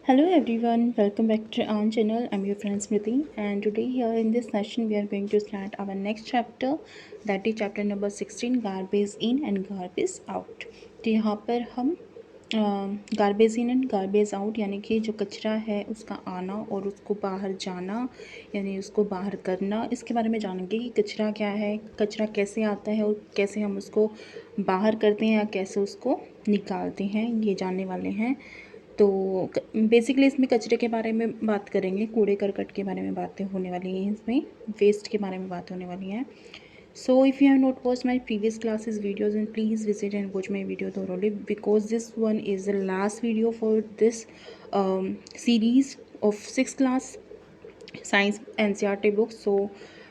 Hello everyone, welcome back to our channel. I'm your friend Smriti, and today here in this session we are going to start our next chapter, that is chapter number 16, garbage in and garbage out. तो यहाँ पर हम garbage in and garbage out यानी कि जो कचरा है उसका आना और उसको बाहर जाना यानी उसको बाहर करना, इसके बारे में जानेंगे कि कचरा क्या है, कचरा कैसे आता है और कैसे हम उसको बाहर करते हैं या कैसे उसको निकालते हैं, ये जानने वाले हैं। तो बेसिकली इसमें कचरे के बारे में बात करेंगे, कूड़े करकट के बारे में बातें होने वाली हैं, इसमें वेस्ट के बारे में बात होने वाली हैं। So if you have not watched my previous classes videos, then please visit and watch my video thoroughly, because this one is the last video for this series of 6th class science NCERT books. So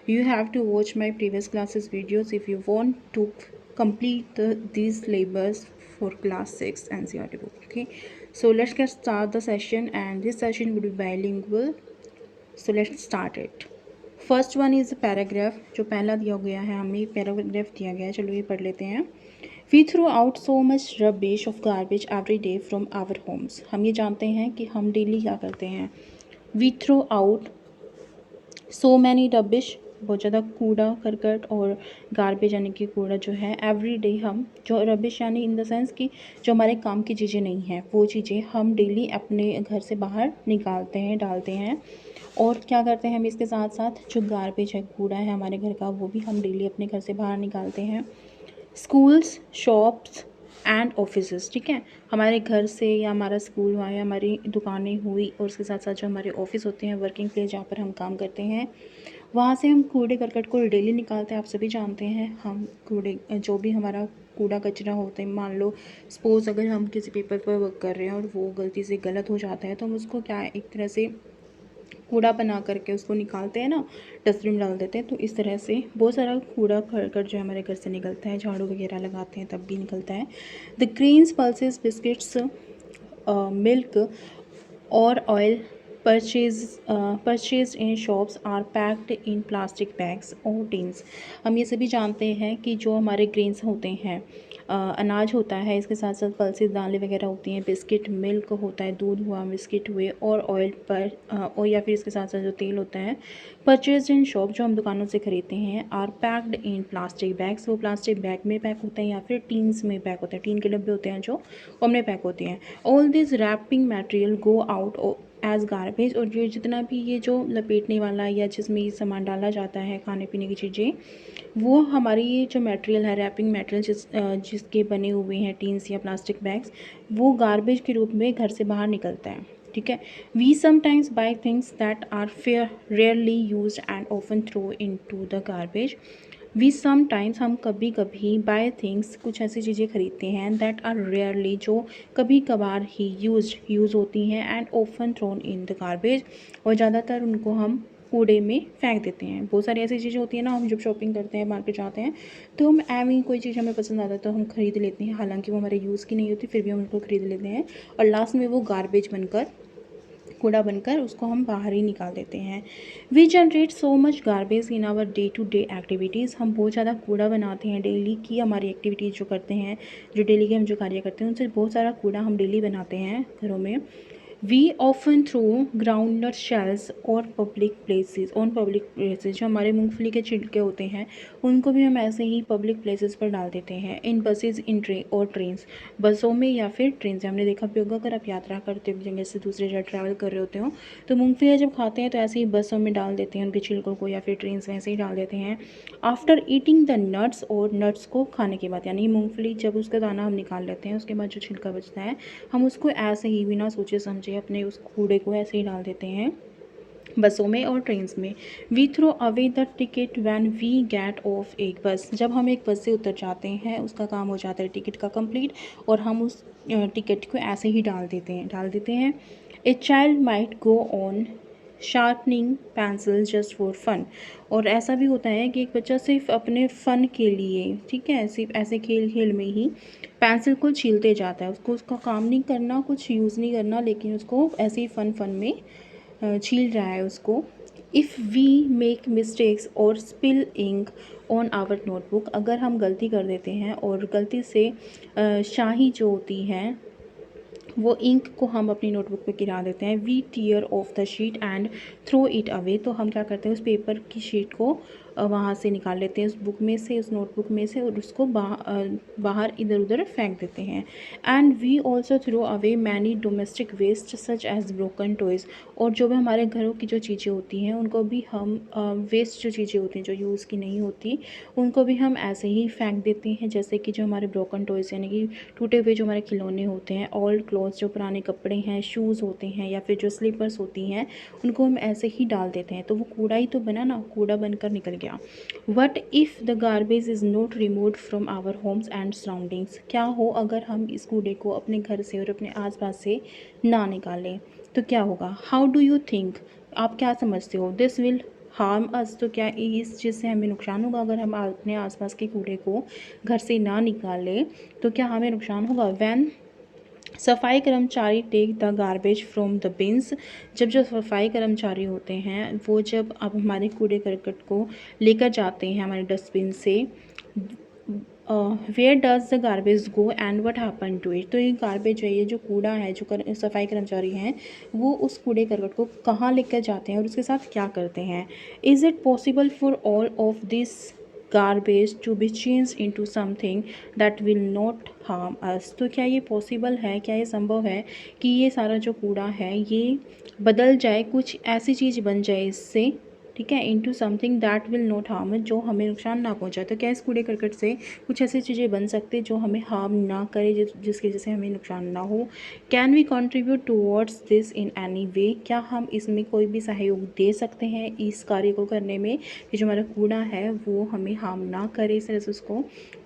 you have to watch my previous classes videos if you want to complete these labors for class 6 NCERT book. Okay, so let's get start the session, and this session will be bilingual. So let's start it. First one is paragraph, जो पहला दिया गया है हमें paragraph दिया गया है, चलो ये पढ़ लेते हैं। We throw out so much rubbish of garbage every day from our homes. हम ये जानते हैं कि हम डेली क्या करते हैं। We throw out so many rubbish, बहुत ज़्यादा कूड़ा करकट, और गार्बेज यानी कि कूड़ा जो है, एवरी डे हम जो रबिश यानी इन द सेंस कि जो हमारे काम की चीज़ें नहीं हैं वो चीज़ें हम डेली अपने घर से बाहर निकालते हैं, डालते हैं। और क्या करते हैं हम इसके साथ साथ जो गार्बेज है, कूड़ा है हमारे घर का, वो भी हम डेली अपने घर से बाहर निकालते हैं। स्कूल्स, शॉप्स एंड ऑफिसेस, ठीक है, हमारे घर से या हमारा स्कूल हुआ या हमारी दुकानें हुई, और उसके साथ साथ जो हमारे ऑफिस होते हैं, वर्किंग प्लेस जहाँ पर हम काम करते हैं, वहाँ से हम कूड़े करकट को डेली निकालते हैं। आप सभी जानते हैं हम कूड़े जो भी हमारा कूड़ा कचरा होते हैं, मान लो सपोज़ अगर हम किसी पेपर पर वर्क कर रहे हैं और वो गलती से गलत हो जाता है, तो हम उसको क्या एक तरह से कूड़ा बना करके उसको निकालते हैं ना, डस्टबिन में डाल देते हैं। तो इस तरह से बहुत सारा कूड़ा करकट जो हमारे घर से निकलता है, झाड़ू वगैरह लगाते हैं तब भी निकलता है। The grains, pulses, biscuits, milk और oil purchased in shops are packed in plastic bags or tins। हम ये सभी जानते हैं कि जो हमारे ग्रेन्स होते हैं, अनाज होता है, इसके साथ साथ पल्सेस, दालें वगैरह होती हैं, बिस्किट, मिल्क होता है, दूध हुआ, बिस्किट हुए, और ऑयल पर और या फिर इसके साथ साथ जो तेल होता है, परचेज इन शॉप, जो हम दुकानों से खरीदते हैं, are packed in plastic bags, वो प्लास्टिक बैग में पैक होते हैं या फिर टीन्स में पैक होते हैं, टीन के डब्बे होते हैं जो उनमें पैक होते हैं। All this wrapping material go out as garbage, और जो जितना भी ये जो लपेटने वाला या जिसमें ये सामान डाला जाता है, खाने पीने की चीज़ें, वो हमारी ये जो मटेरियल है, रैपिंग मटेरियल जिसके बने हुए हैं टीन्स या प्लास्टिक बैग्स, वो गार्बेज के रूप में घर से बाहर निकलता है, ठीक है। We sometimes buy things that are fair rarely use and often throw into the garbage. We sometimes, हम कभी कभी, बाय थिंग्स, कुछ ऐसी चीज़ें खरीदते हैं, दैट आर रेयरली, जो कभी कभार ही यूज़ होती हैं, and often thrown in the garbage, और ज़्यादातर उनको हम कूड़े में फेंक देते हैं। बहुत सारी ऐसी चीज़ें होती हैं ना, हम जब शॉपिंग करते हैं, मार्केट जाते हैं, तो हम एवं कोई चीज़ हमें पसंद आता है तो हम खरीद लेते हैं, हालांकि वो हमारे यूज़ की नहीं होती, फिर भी हम उनको खरीद लेते हैं, और लास्ट में वो गार्बेज बनकर, कूड़ा बनकर, उसको हम बाहर ही निकाल देते हैं। We generate so much garbage in our day to day activities, हम बहुत ज़्यादा कूड़ा बनाते हैं डेली की हमारी एक्टिविटीज़ जो करते हैं, जो डेली के हम जो कार्य करते हैं, उनसे बहुत सारा कूड़ा हम डेली बनाते हैं घरों में। We often through groundnut shells और पब्लिक प्लेसेस, जो हमारे मूंगफली के छिलके होते हैं, उनको भी हम ऐसे ही पब्लिक प्लेसेस पर डाल देते हैं। इन बसेज, इन ट्रेन्स, बसों में या फिर ट्रेन से। हमने देखा भी होगा, अगर आप यात्रा करते हो जगह से दूसरे जगह ट्रैवल कर रहे होते हो, तो मूंगफली जब खाते हैं तो ऐसे ही बसों में डाल देते हैं उनके छिलकों को, या फिर ट्रेन में ऐसे ही डाल देते हैं। आफ्टर ईटिंग द नट्स, और नट्स को खाने के बाद, यानी मूंगफली जब उसका दाना हम निकाल लेते हैं, उसके बाद जो छिलका बचता है, हम उसको ऐसे ही बिना सोचे समझे अपने उस कूड़े को ऐसे ही डाल देते हैं बसों में और ट्रेन्स में। We throw away the ticket when we get off एक बस, जब हम एक बस से उतर जाते हैं, उसका काम हो जाता है टिकट का कंप्लीट, और हम उस टिकट को ऐसे ही डाल देते हैं। A child might go on sharpening pencil just for fun, और ऐसा भी होता है कि एक बच्चा सिर्फ अपने फ़न के लिए, ठीक है, सिर्फ ऐसे खेल खेल में ही पेंसिल को छीलते जाता है, उसको उसका काम नहीं करना, कुछ यूज़ नहीं करना, लेकिन उसको ऐसे ही फ़न में छील रहा है उसको। इफ़ वी मेक मिस्टेक्स और spill ink on our notebook, अगर हम गलती कर देते हैं और गलती से शाही जो होती है वो इंक को हम अपनी नोटबुक पे गिरा देते हैं। We tear off the sheet and throw it away, तो हम क्या करते हैं उस पेपर की शीट को वहाँ से निकाल लेते हैं, उस बुक में से, उस नोटबुक में से, और उसको बाहर इधर उधर फेंक देते हैं। And we also throw away many domestic waste such as broken toys, और जो भी हमारे घरों की जो चीज़ें होती हैं उनको भी हम वेस्ट जो चीज़ें होती हैं जो यूज़ की नहीं होती उनको भी हम ऐसे ही फेंक देते हैं, जैसे कि जो हमारे ब्रोकन टॉयज़ यानी कि टूटे हुए जो हमारे खिलौने होते हैं, ओल्ड क्लॉथ्स जो पुराने कपड़े हैं, शूज़ होते हैं या फिर जो स्लीपर्स होती हैं, उनको हम ऐसे ही डाल देते हैं। तो वो कूड़ा ही तो बना ना, कूड़ा बनकर निकल गया। What if the garbage is not removed from our homes and surroundings, क्या हो अगर हम इस कूड़े को अपने घर से और अपने आसपास से ना निकालें, तो क्या होगा? हाउ डू यू थिंक, आप क्या समझते हो? दिस विल हार्म अस, तो क्या इस चीज़ से हमें नुकसान होगा अगर हम अपने आसपास के कूड़े को घर से ना निकालें, तो क्या हमें नुकसान होगा? वैन सफाई कर्मचारी take the garbage from the bins, जब जो सफाई कर्मचारी होते हैं वो जब अब हमारे कूड़े करकट को लेकर जाते हैं हमारे डस्टबिन से, where does the garbage go and what happen to it, तो ये गार्बेज है, ये जो कूड़ा है, जो सफाई कर्मचारी हैं वो उस कूड़े करकट को कहाँ लेकर जाते हैं और उसके साथ क्या करते हैं? Is it possible for all of this garbage to be changed into something that will not harm us, तो क्या ये पॉसिबल है, क्या ये संभव है कि ये सारा जो कूड़ा है ये बदल जाए, कुछ ऐसी चीज़ बन जाए इससे, ठीक है, into something that will not harm, जो हमें नुकसान ना पहुंचाए। तो क्या इस कूड़े करकट से कुछ ऐसी चीज़ें बन सकती जो हमें हार्म ना करे, जिसकी वजह से हमें नुकसान ना हो? Can we contribute towards this in any way, क्या हम इसमें कोई भी सहयोग दे सकते हैं इस कार्य को करने में कि जो हमारा कूड़ा है वो हमें हार्म ना करे, इस तरह से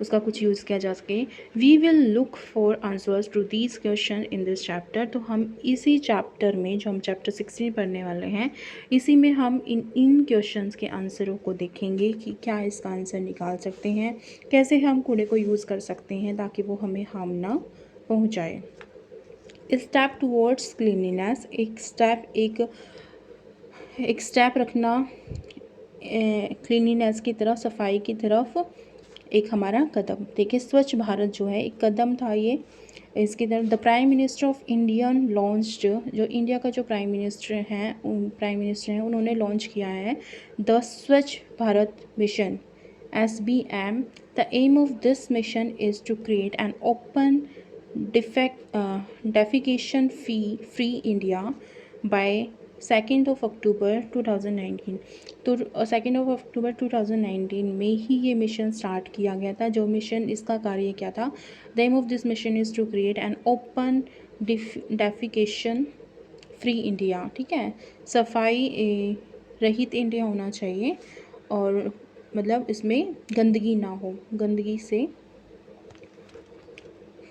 उसका कुछ यूज़ किया जा सके? We will look for answers to these question in this chapter, तो हम इसी चैप्टर में, जो हम चैप्टर 16 पढ़ने वाले हैं, इसी में हम इन क्वेश्चंस के आंसरों को देखेंगे कि क्या इसका आंसर निकाल सकते हैं, कैसे हम कूड़े को यूज़ कर सकते हैं ताकि वो हमें हार्म ना पहुंचाए। स्टेप टूवर्ड्स क्लीनलीनेस, एक स्टेप रखना क्लीनलीनेस की तरफ, सफाई की तरफ एक हमारा कदम। देखिए स्वच्छ भारत जो है एक कदम था ये, इसकी तरफ the prime minister of Indian launched, जो इंडिया का जो प्राइम मिनिस्टर हैं उन्होंने लॉन्च किया है the Swachh Bharat mission, SBM। The aim of this mission is to create an open defecation free India by 2 October 2019, तो 2 अक्टूबर 2019 में ही ये मिशन स्टार्ट किया गया था। जो मिशन, इसका कार्य क्या था? The aim of this mission is to create an open defecation free India, ठीक है, सफाई रहित इंडिया होना चाहिए, और मतलब इसमें गंदगी ना हो, गंदगी से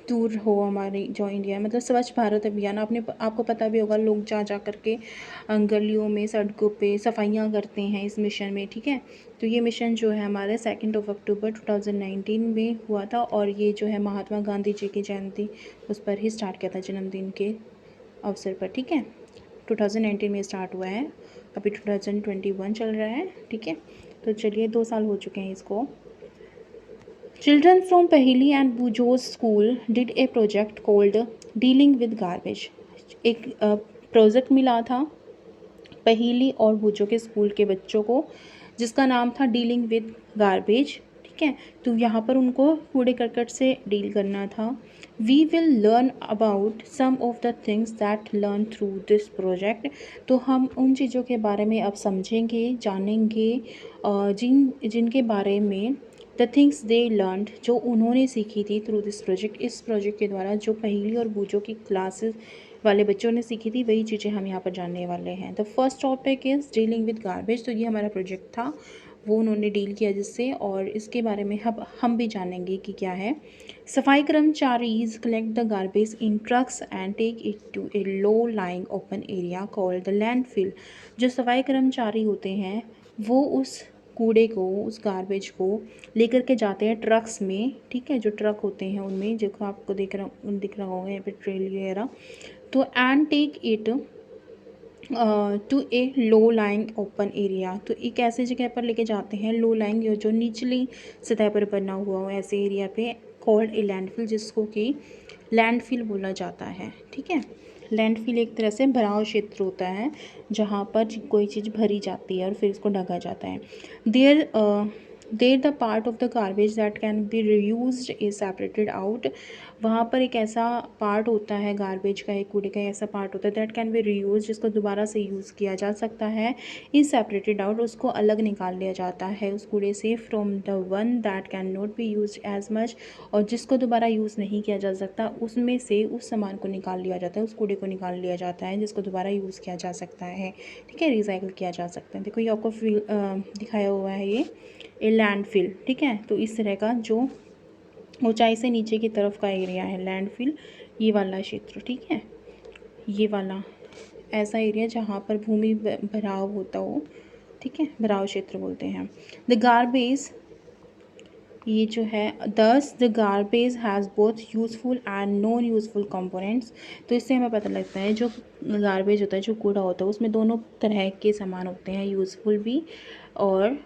दूर हो हमारी जो इंडिया है, मतलब स्वच्छ भारत अभियान। आपको पता भी होगा, लोग जा करके गलियों में, सड़कों पे सफाइयाँ करते हैं इस मिशन में, ठीक है। तो ये मिशन जो है हमारे 2 अक्टूबर 2019 में हुआ था, और ये जो है महात्मा गांधी जी की जयंती उस पर ही स्टार्ट किया था, जन्मदिन के अवसर पर, ठीक है। 2019 में स्टार्ट हुआ है, अभी 2021 चल रहा है, ठीक है। तो चलिए 2 साल हो चुके हैं इसको। Children from Pahili and Bujo's school did a project called Dealing with Garbage. एक प्रोजेक्ट मिला था पहीली और बुजो के स्कूल के बच्चों को, जिसका नाम था डीलिंग विद गार्बेज, ठीक है। तो यहाँ पर उनको कूड़े करकट से डील करना था। We will learn about some of the things that learn through this project, तो हम उन चीज़ों के बारे में अब समझेंगे, जानेंगे, जिनके बारे में द थिंग्स दे लर्न, जो उन्होंने सीखी थी थ्रू दिस प्रोजेक्ट, इस प्रोजेक्ट के द्वारा जो पहली और बूझो की क्लासेस वाले बच्चों ने सीखी थी, वही चीज़ें हम यहाँ पर जानने वाले हैं। The first topic is dealing with garbage, तो ये हमारा प्रोजेक्ट था, वो उन्होंने डील किया जिससे, और इसके बारे में हम भी जानेंगे कि क्या है। सफाई कर्मचारीज collect the garbage in trucks and take it to a low lying open area called the landfill, जो सफाई कर्मचारी होते हैं वो उस कूड़े को, उस गार्बेज को लेकर के जाते हैं ट्रक्स में, ठीक है, जो ट्रक होते हैं उनमें, जो आपको दिख रहा होगा यहाँ पे ट्रेल वगैरह, तो and take it to a low lying open area, तो एक ऐसी जगह पर लेके जाते हैं, लो लाइंग जो निचली सतह पर बना हुआ हो ऐसे एरिया पे, कॉल्ड ए लैंडफिल, जिसको कि लैंडफिल बोला जाता है। ठीक है, लैंडफिल एक तरह से भराव क्षेत्र होता है जहाँ पर कोई चीज़ भरी जाती है और फिर इसको ढका जाता है। There there the part of the garbage that can be reused is separated out. वहाँ पर एक ऐसा पार्ट होता है गार्बेज का, एक कूड़े का ऐसा पार्ट होता है दैट कैन बी रीयूज, जिसको दोबारा से यूज़ किया जा सकता है। इज सेपरेटेड आउट, उसको अलग निकाल लिया जाता है उस कूड़े से। From the one that can not be use as much, और जिसको दोबारा यूज़ नहीं किया जा सकता उसमें से उस सामान को निकाल लिया जाता है, उस कूड़े को निकाल लिया जाता है जिसको दोबारा यूज़ किया जा सकता है। ठीक है, रिसाइकिल किया जा सकता है। देखो ये आपको दिखाया हुआ है ये लैंडफिल। ठीक है, तो इस तरह का जो ऊंचाई से नीचे की तरफ का एरिया है लैंडफिल, ये वाला क्षेत्र। ठीक है, ये वाला ऐसा एरिया जहाँ पर भूमि भराव होता हो। ठीक है, भराव क्षेत्र बोलते हैं। द गार्बेज, ये जो है दस the garbage has both useful and non useful components. तो इससे हमें पता लगता है जो गार्बेज होता है, जो कूड़ा होता है, उसमें दोनों तरह के सामान होते हैं, यूज़फुल भी और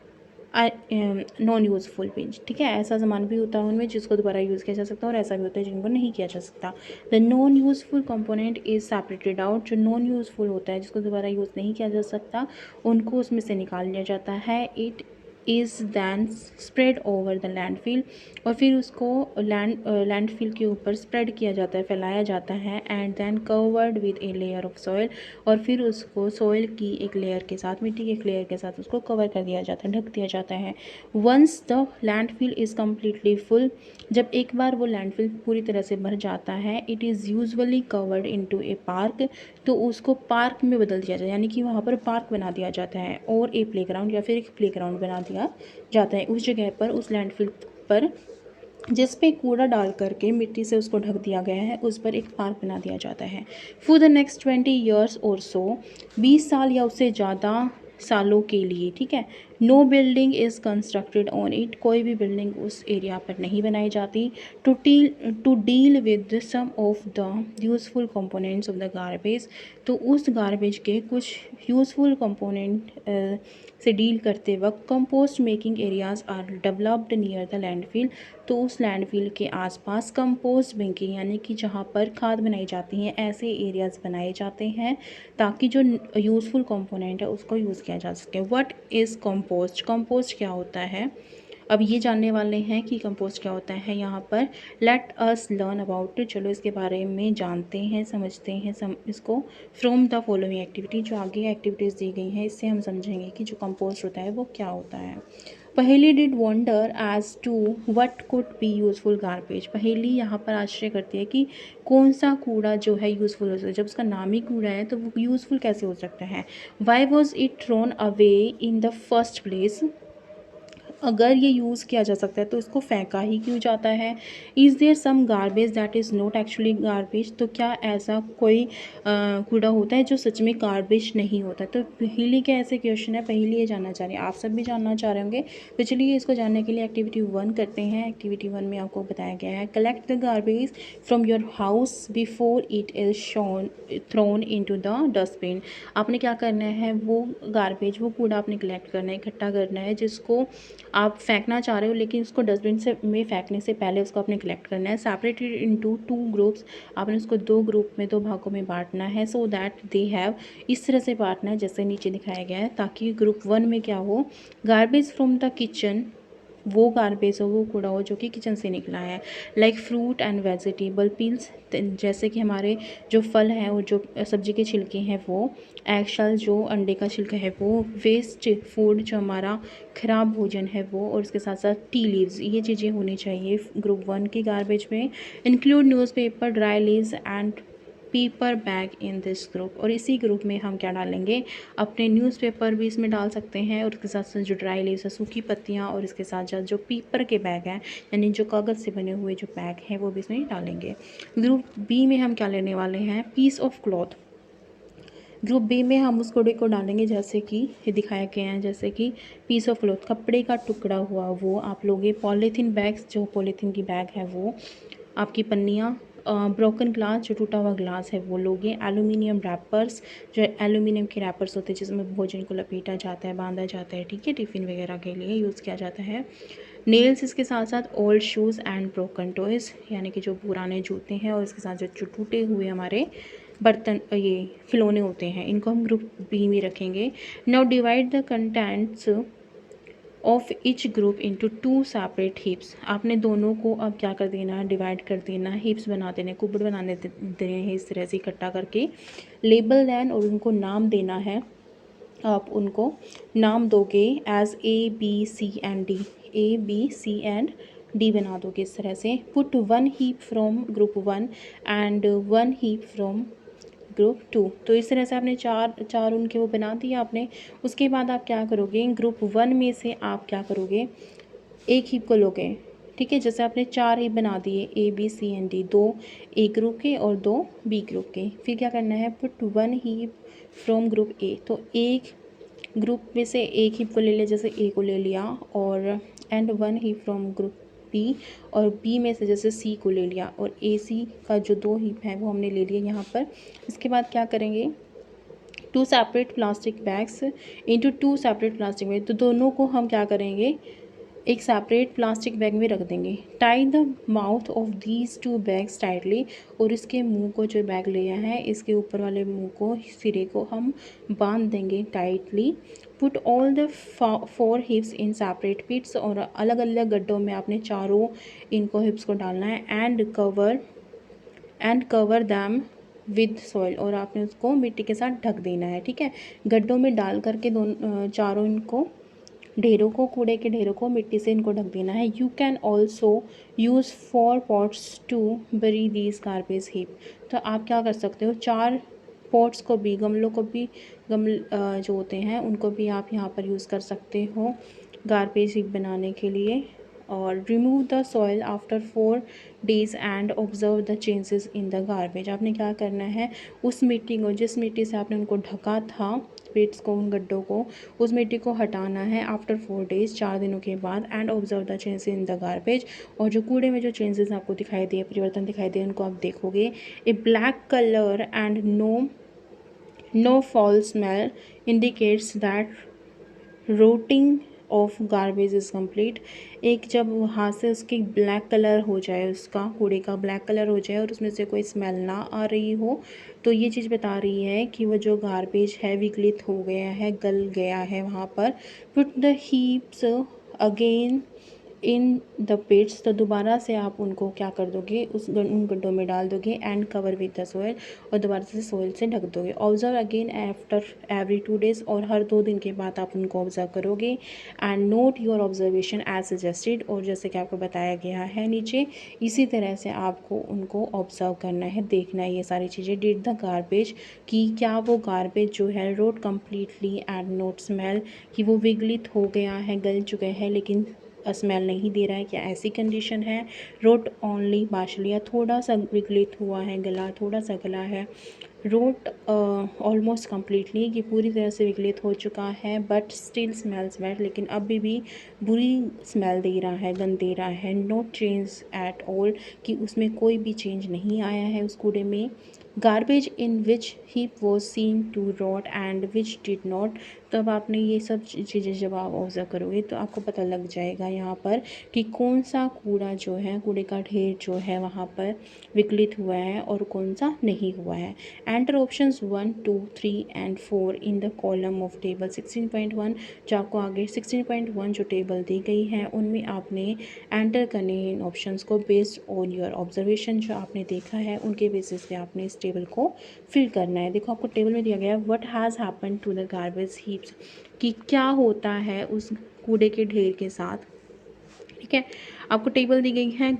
नॉन यूज़फुल भी। ठीक है, ऐसा सामान भी होता है उनमें जिसको दोबारा यूज़ किया जा सकता है और ऐसा भी होता है जिनको नहीं किया जा सकता। The non useful component is separated out. जो नॉन यूज़फुल होता है जिसको दोबारा यूज़ नहीं किया जा सकता उनको उसमें से निकाल लिया जाता है। It is then spread over the landfill, और फिर उसको लैंडफिल के ऊपर स्प्रेड किया जाता है, फैलाया जाता है। And then covered with a layer of soil, और फिर उसको सॉइल की एक लेयर के साथ, मिट्टी की एक लेयर के साथ उसको कवर कर दिया जाता है, ढक दिया जाता है। Once the landfill is completely full, जब एक बार वो लैंडफिल पूरी तरह से भर जाता है, it is usually covered into A park, तो उसको पार्क में बदल दिया जाता है, यानी कि वहाँ पर पार्क बना दिया जाता है, और ए प्लेग्राउंड, या फिर एक प्लेग्राउंड बना दिया जाता है उस जगह पर, उस लैंडफिल पर जिस पे कूड़ा डाल करके मिट्टी से उसको ढक दिया गया है, उस पर एक पार्क बना दिया जाता है। फॉर द नेक्स्ट 20 ईयर्स और सो, 20 साल या उससे ज़्यादा सालों के लिए। ठीक है, no building is constructed on it, कोई भी बिल्डिंग उस एरिया पर नहीं बनाई जाती। To deal with some of the useful components of the garbage, तो उस गार्बेज के कुछ यूज़फुल कंपोनेंट से डील करते वक्त compost making areas are developed near the landfill, तो उस लैंडफिल के आसपास कंपोस्ट मेकिंग यानी कि जहाँ पर खाद बनाई जाती हैं, ऐसे एरियाज़ बनाए जाते हैं ताकि जो यूज़फुल कंपोनेंट है उसको यूज़ किया जा सके। व्हाट इज़ कंपोस्ट, कंपोस्ट क्या होता है, अब ये जानने वाले हैं कि कंपोस्ट क्या होता है यहाँ पर। Let us learn about it, चलो इसके बारे में जानते हैं, समझते हैं इसको। फ्रॉम द फॉलोइंग एक्टिविटी, जो आगे एक्टिविटीज़ दी गई हैं इससे हम समझेंगे कि जो कंपोस्ट होता है वो क्या होता है। Paheli did wonder as to what could be useful garbage, Paheli यहाँ पर आश्चर्य करती है कि कौन सा कूड़ा जो है यूज़फुल हो सकता है, जब उसका नाम ही कूड़ा है तो वो यूज़फुल कैसे हो सकता है। Why was it thrown away in the first place, अगर ये यूज़ किया जा सकता है तो इसको फेंका ही क्यों जाता है। Is there some garbage that is not actually garbage, तो क्या ऐसा कोई कूड़ा होता है जो सच में गार्बेज नहीं होता। तो पहली क्या ऐसे क्वेश्चन है, पहली ये जानना चाह रहे हैं, आप सब भी जानना चाह रहे होंगे। तो चलिए इसको जानने के लिए एक्टिविटी 1 करते हैं। एक्टिविटी 1 में आपको बताया गया है, collect the garbage from your house before it is thrown into the dustbin. आपने क्या करना है, वो गार्बेज, वो कूड़ा आपने कलेक्ट करना है, इकट्ठा करना है, जिसको आप फेंकना चाह रहे हो लेकिन उसको डस्टबिन से में फेंकने से पहले उसको आपने कलेक्ट करना है। सेपरेटेड इनटू 2 ग्रुप्स, आपने उसको 2 ग्रुप में, 2 भागों में बांटना है। सो दैट दे हैव, इस तरह से बांटना है जैसे नीचे दिखाया गया है, ताकि ग्रुप 1 में क्या हो, गार्बेज फ्रॉम द किचन, वो गार्बेज हो, वो कूड़ा हो जो कि किचन से निकला है। Like fruit and vegetable peels, जैसे कि हमारे जो फल हैं और जो सब्जी के छिलके हैं वो, एग शेल जो अंडे का छिलका है वो, वेस्ट फूड जो हमारा ख़राब भोजन है वो, और इसके साथ साथ टी लीव्स, ये चीज़ें होनी चाहिए ग्रुप 1 की गार्बेज में। Include newspaper, dry leaves and paper bag in this group, और इसी ग्रुप में हम क्या डालेंगे, अपने न्यूज़पेपर भी इसमें डाल सकते हैं, और इसके साथ साथ जो ड्राई लीव्स है, सूखी पत्तियाँ, और इसके साथ साथ जो पेपर के बैग हैं यानी जो कागज़ से बने हुए जो बैग हैं वो भी इसमें डालेंगे। ग्रुप बी में हम क्या लेने वाले हैं, piece of cloth. Group B में हम उस कूड़े को डालेंगे जैसे कि ये दिखाया गया है, जैसे कि पीस ऑफ क्लॉथ, कपड़े का टुकड़ा हुआ वो आप लोगे। पॉलीथीन बैग्स, जो पॉलीथीन की बैग है वो, आपकी पन्नियाँ, ब्रोकन ग्लास, जो टूटा हुआ ग्लास है वो लोगे। एलुमिनियम रैपर्स, जो एलुमिनियम के रैपर्स होते हैं जिसमें भोजन को लपेटा जाता है, बांधा जाता है, ठीक है, टिफ़िन वगैरह के लिए यूज़ किया जाता है। नेल्स इसके साथ साथ old shoes and broken toys, यानी कि जो पुराने जूते हैं और इसके साथ जो टूटे हुए हमारे बर्तन ये खिलौने होते हैं, इनको हम ग्रुप बी में रखेंगे। Now divide the contents of each group into two separate heaps. आपने दोनों को अब क्या कर देना है, डिवाइड कर देना है, हीप्स बना देने, कुबड़ बनाने देने हैं इस तरह से इकट्ठा करके। लेबल दैन, और उनको नाम देना है। आप उनको नाम दोगे as A B C and D, A B C and D बना दोगे इस तरह से। Put one heap from group one and one heap from group two. तो इस तरह से आपने चार उनके वो बना दिया आपने। उसके बाद आप क्या करोगे, ग्रुप वन में से आप क्या करोगे, एक हीप को लोगे। ठीक है, जैसे आपने 4 हीप बना दिए, A B C and D, 2 A group के और 2 बी ग्रुप के। फिर क्या करना है, put one heap from group A. तो एक ग्रुप में से एक हीप को ले लिया, जैसे ए को ले लिया, और and one heap from group B, और बी में से जैसे सी को ले लिया, और ए सी का जो 2 हीप है वो हमने ले लिए यहाँ पर। इसके बाद क्या करेंगे, 2 separate plastic bags into 2 separate plastic bag. तो दोनों को हम क्या करेंगे, एक सेपरेट प्लास्टिक बैग में रख देंगे। Tie the mouth of these 2 bags tightly, और इसके मुंह को, जो बैग लिया है इसके ऊपर वाले मुंह को, सिरे को हम बांध देंगे tightly. Put all the 4 heaps in separate pits, और अलग अलग गड्ढों में आपने चारों इनको हिप्स को डालना है। And cover them with soil, और आपने उसको मिट्टी के साथ ढक देना है। ठीक है, गड्ढों में डाल करके चारों इनको ढेरों को, कूड़े के ढेरों को मिट्टी से इनको ढक देना है। You can also use 4 pots to bury these garbage heap. तो आप क्या कर सकते हो, 4 पॉट्स को भी, गमलों को भी, जो होते हैं उनको भी आप यहाँ पर यूज़ कर सकते हो गार्बेज हीप बनाने के लिए। और remove the soil after 4 days and observe the changes in the garbage. आपने क्या करना है, उस मिट्टी को, जिस मिट्टी से आपने उनको ढका था पेट्स को, उन गड्ढों को, उस मिट्टी को हटाना है आफ्टर 4 डेज़, 4 दिनों के बाद। And observe the changes in the garbage, और जो कूड़े में जो चेंजेस आपको दिखाई दिए, परिवर्तन दिखाई दिए, उनको आप देखोगे। A black colour and no foul smell indicates that rotting of garbage is complete. एक जब हाथ से उसकी ब्लैक कलर हो जाए, उसका कूड़े का ब्लैक कलर हो जाए और उसमें से कोई स्मेल ना आ रही हो, तो ये चीज़ बता रही है कि वो जो गार्बेज है विगलित हो गया है, गल गया है वहाँ पर। Put the heaps again in the pits, तो दोबारा से आप उनको क्या कर दोगे, उन गड्ढों में डाल दोगे। And cover with the soil, और दोबारा से सोयल से ढक दोगे। Observe again after every 2 days, और हर 2 दिन के बाद आप उनको ऑब्जर्व करोगे। And note your observation as suggested, और जैसे कि आपको बताया गया है नीचे, इसी तरह से आपको उनको ऑब्जर्व करना है, देखना है ये सारी चीज़ें। डिड द गार्बेज, कि क्या वो गार्बेज जो है rot completely and not smell, कि वो विगलित हो गया है, गल चुका है लेकिन स्मेल नहीं दे रहा है, क्या ऐसी कंडीशन है। रोट ओनली पार्शली, थोड़ा सा विगलित हुआ है, गला थोड़ा सा गला है। रोट ऑलमोस्ट कम्प्लीटली, कि पूरी तरह से विगलित हो चुका है। बट स्टिल स्मेल्स बैड, लेकिन अभी भी बुरी स्मेल दे रहा है, गंध दे रहा है। नोट चेंज एट ऑल, कि उसमें कोई भी चेंज नहीं आया है उस कूड़े में। Garbage in which heap was seen to rot and which did not. तो अब आपने ये सब चीज़ें जब आप ऑब्जर्व करोगे तो आपको पता लग जाएगा यहाँ पर कि कौन सा कूड़ा जो है, कूड़े का ढेर जो है वहाँ पर विकलित हुआ है और कौन सा नहीं हुआ है। Enter options 1, 2, 3 and 4 in the column of table 16.1। जो आपको आगे 16.1 जो टेबल दी गई है उनमें आपने एंटर करने हैं इन ऑप्शंस को बेस्ड ऑन योर ऑब्जर्वेशन। जो आपने देखा है उनके बेसिस पे आपने इस टेबल को फिल करना है। देखो आपको टेबल में दिया गया है what has happen to the garbage heaps, कि क्या होता है उस कूड़े के ढेर के साथ। ठीक है, आपको टेबल दी गई है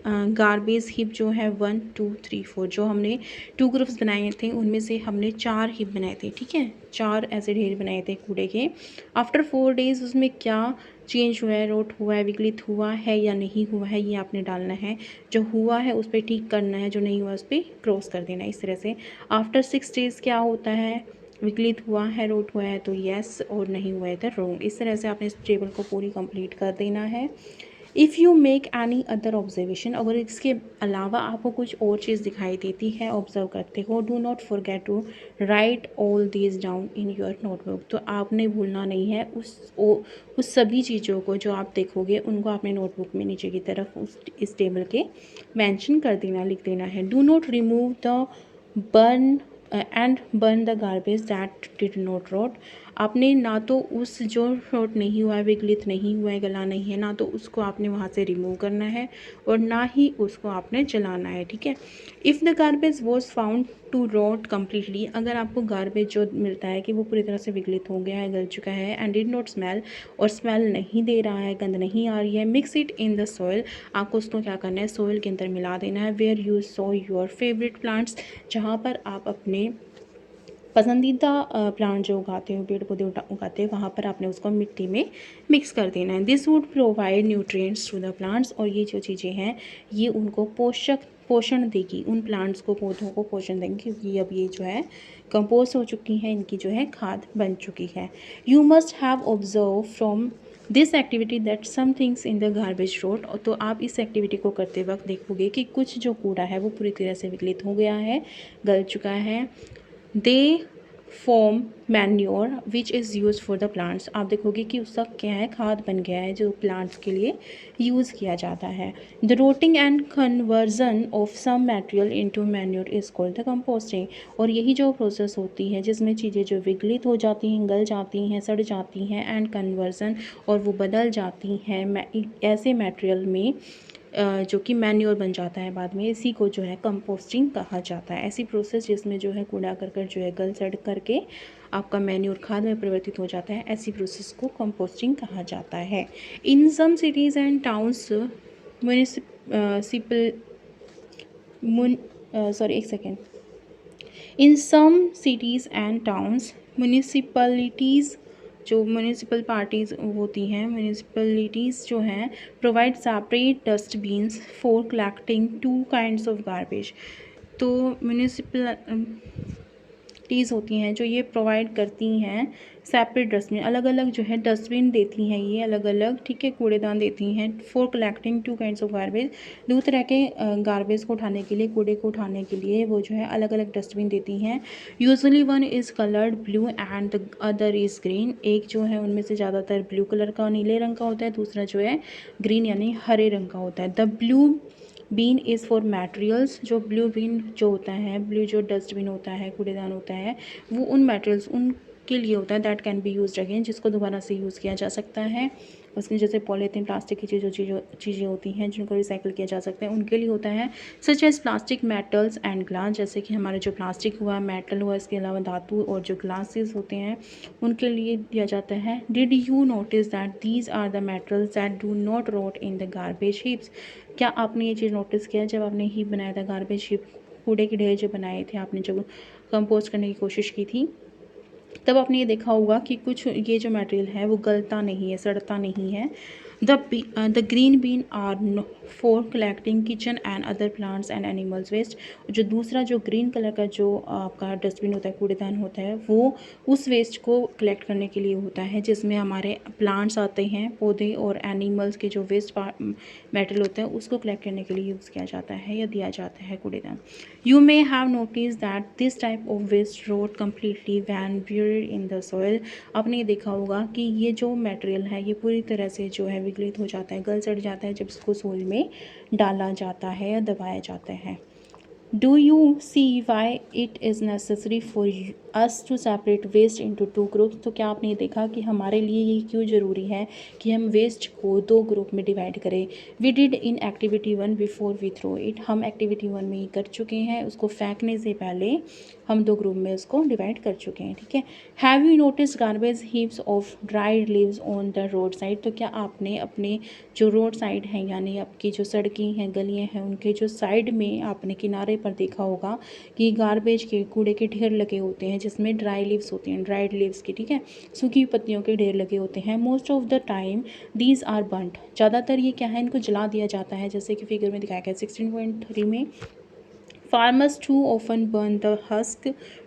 गार्बेज हीप जो है 1, 2, 3, 4। जो हमने 2 ग्रुप्स बनाए थे उनमें से हमने 4 हीप बनाए थे। ठीक है, 4 ऐसे ढेर बनाए थे कूड़े के। आफ्टर 4 डेज़ उसमें क्या चेंज हुआ है, रोट हुआ है, विगलित हुआ है या नहीं हुआ है, ये आपने डालना है। जो हुआ है उस पर टिक करना है, जो नहीं हुआ उस पर क्रॉस कर देना है इस तरह से। आफ्टर 6 डेज़ क्या होता है, विकलित हुआ है, रोट हुआ है तो येस, और नहीं हुआ है तो रोंग। इस तरह से आपने इस टेबल को पूरी कंप्लीट कर देना है। If you make any other observation, अगर इसके अलावा आपको कुछ और चीज़ दिखाई देती है, ऑब्जर्व करते हो, do not forget to write all these down in your notebook. तो आपने भूलना नहीं है उस सभी चीज़ों को जो आप देखोगे उनको आपने नोटबुक में नीचे की तरफ इस टेबल के मेंशन कर देना, लिख देना है। Do not remove the burn and burn the garbage that did not rot. आपने ना तो उस जो रोट नहीं हुआ है, विगलित नहीं हुआ है, गला नहीं है, ना तो उसको आपने वहाँ से रिमूव करना है और ना ही उसको आपने जलाना है, ठीक है। If the garbage was found to rot completely, अगर आपको गार्बेज जो मिलता है कि वो पूरी तरह से विगलित हो गया है, गल चुका है, एंड डिड नॉट स्मेल, और स्मेल नहीं दे रहा है, गंध नहीं आ रही है, mix it in the soil, आपको उसको क्या करना है, सॉइल के अंदर मिला देना है। Where you sow your favourite plants, जहाँ पर आप अपने पसंदीदा प्लांट जो उगाते हो, पेड़ पौधे उगाते हो, वहाँ पर आपने उसको मिट्टी में मिक्स कर देना है। This would provide nutrients to the plants, और ये जो चीज़ें हैं ये उनको पोषण देगी, उन प्लांट्स को, पौधों को पोषण देंगी, क्योंकि अब ये जो है कंपोस्ट हो चुकी हैं, इनकी जो है खाद बन चुकी है। You must have observe from this activity that some things in the garbage rot, तो आप इस एक्टिविटी को करते वक्त देखोगे कि कुछ जो कूड़ा है वो पूरी तरह से विकलित हो गया है, गल चुका है। They form manure which is use for the plants, आप देखोगे कि उसका क्या है, खाद बन गया है जो प्लांट्स के लिए यूज़ किया जाता है। The rotting and conversion of some material into manure is called the composting, और यही जो प्रोसेस होती है जिसमें चीज़ें जो विगलित हो जाती हैं, गल जाती हैं, सड़ जाती हैं, एंड कन्वर्जन, और वो बदल जाती हैं ऐसे मटेरियल में जो कि मैन्योर बन जाता है बाद में, इसी को जो है कंपोस्टिंग कहा जाता है। ऐसी प्रोसेस जिसमें जो है कूड़ा करकट जो है गल सड़ करके आपका मैन्योर खाद में परिवर्तित हो जाता है, ऐसी प्रोसेस को कंपोस्टिंग कहा जाता है। In some cities and towns municipal एक second, in some cities and towns municipalities, जो म्यूनिसिपल पार्टीज़ होती हैं, म्यूनिसिपलिटीज़ जो हैं, provide separate dustbins for collecting two kinds of garbage. तो म्यूनिसिपलिटीज़ होती हैं जो ये प्रोवाइड करती हैं सेपरेट डस्टबिन, अलग अलग जो है डस्टबिन देती हैं ये अलग अलग, ठीक है, कूड़ेदान देती हैं for collecting two kinds of garbage, दो तरह के गार्बेज को उठाने के लिए, कूड़े को उठाने के लिए वो जो है अलग अलग डस्टबिन देती हैं। Usually one is coloured blue and the other is green, एक जो है उनमें से ज़्यादातर ब्लू कलर का, नीले रंग का होता है, दूसरा जो है ग्रीन यानी हरे रंग का होता है। The blue bin is for materials, जो ब्लू बीन जो होता है, ब्लू जो डस्टबिन होता है, कूड़ेदान होता है, वो उन मटेरियल्स उनके लिए होता है that can B use again, जिसको दोबारा से यूज़ किया जा सकता है। उसमें जैसे पॉलीथीन, प्लास्टिक की चीज़ें होती हैं जिनको रिसाइकिल किया जा सकता है, उनके लिए होता है। Such as plastic, metals and glass, जैसे कि हमारे जो प्लास्टिक हुआ, मेटल हुआ, इसके अलावा धातु और जो ग्लासेस होते हैं उनके लिए दिया जाता है। Did you notice that these are the metals that do not rot in the garbage heaps, क्या आपने ये चीज़ नोटिस किया जब आपने हीप बनाया था, गार्बेज हीप, कूड़े के ढेर जो बनाए थे आपने, जब कंपोस्ट करने की कोशिश की थी, तब आपने ये देखा होगा कि कुछ ये जो मटेरियल है वो गलता नहीं है, सड़ता नहीं है। The green bin are for collecting kitchen and other plants and animals waste, जो दूसरा जो ग्रीन कलर का जो आपका डस्टबिन होता है, कूड़ेदान होता है, वो उस वेस्ट को कलेक्ट करने के लिए होता है जिसमें हमारे प्लांट्स आते हैं, पौधे और एनिमल्स के जो वेस्ट मटेरियल होता है उसको कलेक्ट करने के लिए यूज़ किया जाता है या दिया जाता है कूड़ेदान। You may have notice that this type of waste rot completely when buried in the soil, आपने ये देखा होगा कि ये जो मटेरियल है ये पूरी तरह से जो है विगलित हो जाता है, गल सड़ जाता है जब इसको सोइल में डाला जाता है या दबाया जाता है। Do you see why it is necessary for us to separate waste into two groups, तो क्या आपने देखा कि हमारे लिए ये क्यों ज़रूरी है कि हम वेस्ट को दो ग्रुप में डिवाइड करें। We did in activity 1 before we throw it, हम एक्टिविटी 1 में ही कर चुके हैं, उसको फेंकने से पहले हम दो ग्रुप में उसको डिवाइड कर चुके हैं, ठीक है। Have you notice garbage heaps of dried leaves on the road side, तो क्या आपने अपने जो रोड साइड हैं यानी आपकी जो सड़कें हैं, गलियाँ हैं, उनके जो साइड में आपने किनारे पर देखा होगा कि गार्बेज के, कूड़े के ढेर लगे होते हैं जिसमें ड्राई लीव्स होती हैं, ड्राइड लीव्स की, ठीक है, सूखी पत्तियों के ढेर लगे होते हैं। Most of the time these are burned, ज़्यादातर ये क्या है, इनको जला दिया जाता है, जैसे कि फिगर में दिखाया गया 16.3 में Farmers too often burn the husk,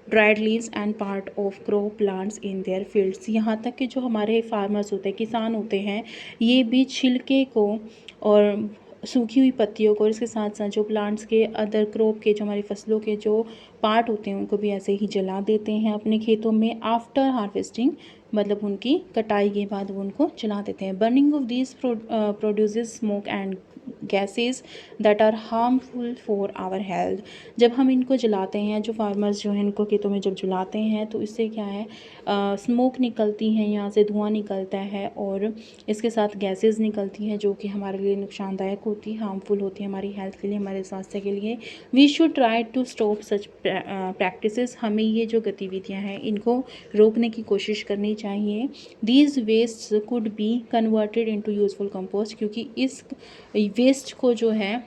dried leaves and part of crop plants in their fields। यहाँ तक कि जो हमारे फार्मर्स होते हैं, किसान होते हैं, ये भी छिलके को और सूखी हुई पत्तियों को और इसके साथ साथ जो प्लांट्स के अदर क्रॉप के जो हमारी फसलों के जो पार्ट होते हैं उनको भी ऐसे ही जला देते हैं अपने खेतों में आफ्टर हार्वेस्टिंग, मतलब उनकी कटाई के बाद वो उनको जला देते हैं। Burning of these produces smoke and gases that are harmful for our health. जब हम इनको जलाते हैं, जो फार्मर्स जो हैं इनको खेतों में जब जलाते हैं तो इससे क्या है, स्मोक निकलती हैं, यहाँ से धुआं निकलता है और इसके साथ गैसेस निकलती हैं जो कि हमारे लिए नुकसानदायक होती है, हार्मफुल होती है हमारी हेल्थ के लिए, हमारे स्वास्थ्य के लिए। We should try to stop such practices. हमें ये जो गतिविधियाँ हैं इनको रोकने की कोशिश करनी चाहिए। These waste could be converted into useful compost, क्योंकि इस वेस्ट को जो है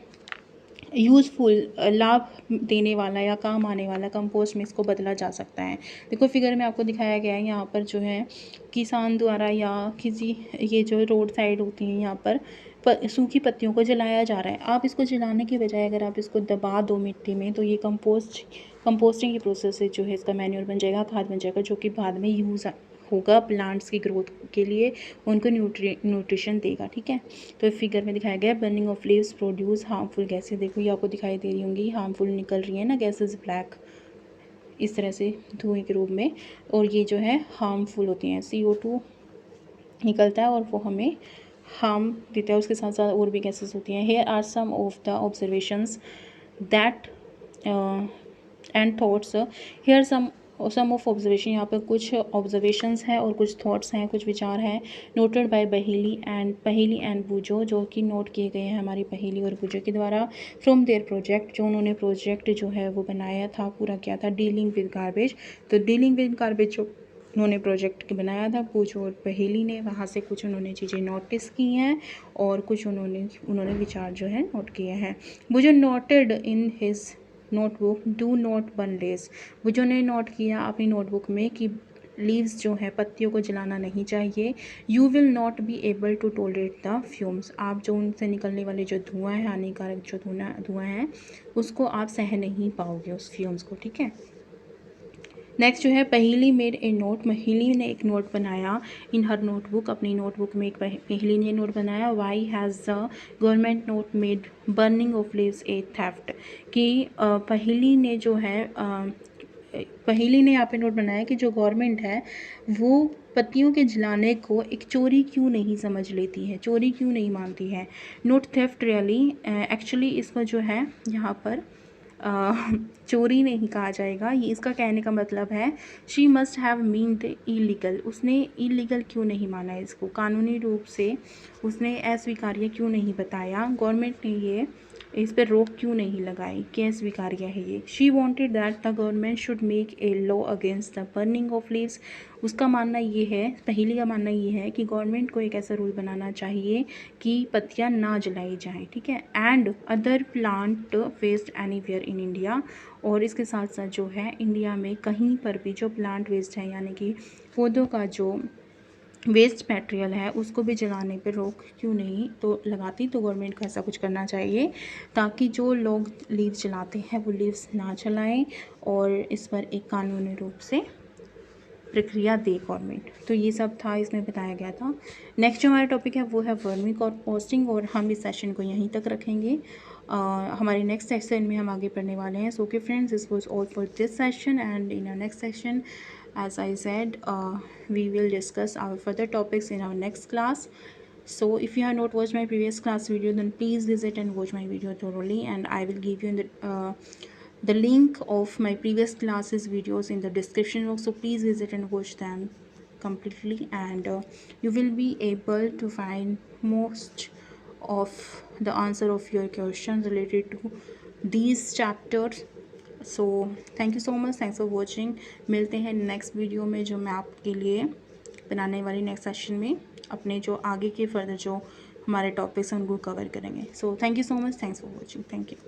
यूज़फुल, लाभ देने वाला या काम आने वाला कंपोस्ट में इसको बदला जा सकता है। देखो फिगर में आपको दिखाया गया है, यहाँ पर जो है किसान द्वारा या किसी, ये जो रोड साइड होती हैं यहाँ पर सूखी पत्तियों को जलाया जा रहा है। आप इसको जलाने के बजाय अगर आप इसको दबा दो मिट्टी में तो ये कंपोस्टिंग की प्रोसेस से जो है इसका मैन्योर बन जाएगा, खाद बन जाएगा, जो कि बाद में यूज़ होगा प्लांट्स की ग्रोथ के लिए, उनको न्यूट्रिशन देगा। ठीक है, तो फिगर में दिखाया गया burning of leaves produce harmful gases. देखो ये आपको दिखाई दे रही होंगी, हार्मफुल निकल रही है ना गैसेज, ब्लैक इस तरह से धुएं के रूप में, और ये जो है हार्मफुल होती हैं। CO2 निकलता है और वो हमें हार्म देता है, उसके साथ साथ और भी गैसेस होती हैं। Here are some of the observations that and thoughts. Here some of observation, यहाँ पर कुछ ऑब्जर्वेशंस हैं और कुछ थॉट्स हैं, कुछ विचार हैं। नोटेड बाय पहेली एंड बुजो, जो कि नोट किए गए हैं हमारी पहेली और बुजो के द्वारा। फ्रॉम देयर प्रोजेक्ट, जो उन्होंने प्रोजेक्ट जो है वो बनाया था, पूरा किया था, डीलिंग विद गार्बेज। तो डीलिंग विद गार्बेज जो उन्होंने प्रोजेक्ट बनाया था बुजो और पहेली ने, वहाँ से कुछ उन्होंने चीज़ें नोटिस की हैं और कुछ उन्होंने विचार जो है नोट किए हैं। Boojho noted in his notebook do not burn leaves. Boojho ने नोट किया अपनी नोटबुक में कि लीव्स जो है, पत्तियों को जलाना नहीं चाहिए। You will not be able to tolerate the fumes, आप जो उनसे निकलने वाले जो धुआं है, हानिकारक जो धुआं है, उसको आप सह नहीं पाओगे, उस फ्यूम्स को। ठीक है, नेक्स्ट जो है पहेली मेड ए नोट। पहेली ने एक नोट बनाया इन हर नोटबुक, अपनी नोटबुक में एक पहेली ने नोट बनाया। Why has the government not made burning of leaves a theft, कि पहेली ने जो है पहेली ने यहाँ पे नोट बनाया कि जो गवर्नमेंट है वो पत्तियों के जलाने को एक चोरी क्यों नहीं समझ लेती है, चोरी क्यों नहीं मानती है। नोट थेफ्ट रियली, एक्चुअली इसको जो है यहाँ पर चोरी नहीं कहा जाएगा, ये इसका कहने का मतलब है she must have mean the illegal, उसने इलीगल क्यों नहीं माना इसको, कानूनी रूप से उसने अस्वीकार्य क्यों नहीं बताया, गवर्नमेंट ने ये इस पर रोक क्यों नहीं लगाई कि अस्वीकार्य है ये। She wanted that the government should make a law against the burning of leaves, उसका मानना ये है, पहेली का मानना ये है कि गवर्नमेंट को एक ऐसा रूल बनाना चाहिए कि पत्तियां ना जलाई जाएं। ठीक है, and other plant waste anywhere in India, और इसके साथ साथ जो है इंडिया में कहीं पर भी जो प्लांट वेस्ट है, यानी कि पौधों का जो वेस्ट मटेरियल है, उसको भी जलाने पे रोक क्यों नहीं तो लगाती। तो गवर्नमेंट को ऐसा कुछ करना चाहिए ताकि जो लोग लीव्स जलाते हैं वो लीव्स ना जलाएं और इस पर एक कानूनी रूप से प्रक्रिया दे गवर्नमेंट। तो ये सब था, इसमें बताया गया था। नेक्स्ट जो हमारा टॉपिक है वो है वर्मी कंपोस्टिंग, और हम इस सेशन को यहीं तक रखेंगे। हमारे नेक्स्ट सेशन में हम आगे पढ़ने वाले हैं। So okay friends, this was all for this session, and in our next session, as I said, we will discuss our further topics in our next class. So if you have not watched my previous class video, then please visit and watch my video thoroughly, and I will give you in the link of my previous classes videos in the description box. So please visit and watch them completely, and you will be able to find most of the answer of your questions related to these chapters. So thank you so much, thanks for watching. मिलते हैं next video में जो मैं आपके लिए बनाने वाली next session में अपने जो आगे के फर्दर जो हमारे टॉपिक्स हैं उनको कवर करेंगे। So thank you so much, thanks for watching, thank you.